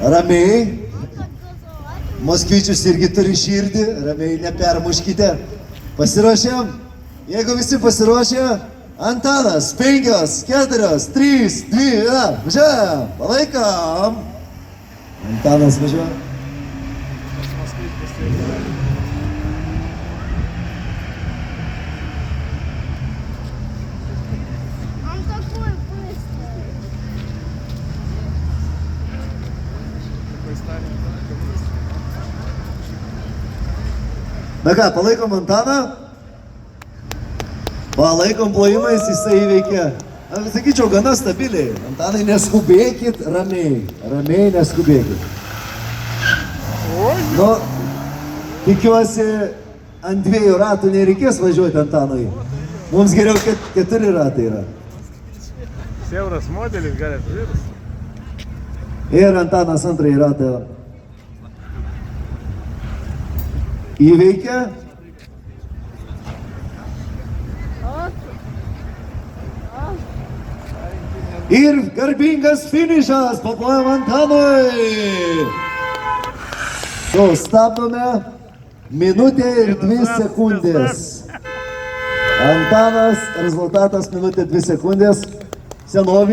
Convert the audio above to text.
Ramiai. Moskvyčius irgi turi širdį, ramiai nepermuškite. Pasiruošėm? Jeigu visi pasiruošė, Antanas, 5, 4, 3, 2, važiuojam, palaikom. Antanas važiuoja. Na ką, palaikom Antaną? Palaikom plojimais, jisai įveikė. Sakyčiau, gana stabiliai. Antanai, neskubėkit, ramiai. Ramiai neskubėkit. Nu, tikiuosi, ant 2 ratų nereikės važiuoti Antanui. Mums geriau 4 ratai yra. Siauras modelis gali atvirus. Ir Antanas 2 ratą įveikia. Ir garbingas finišas, paplojam Antanui. Sustabdome, minutė ir 2 sekundės. Antanas, rezultatas minutė 2 sekundės. Senovinė.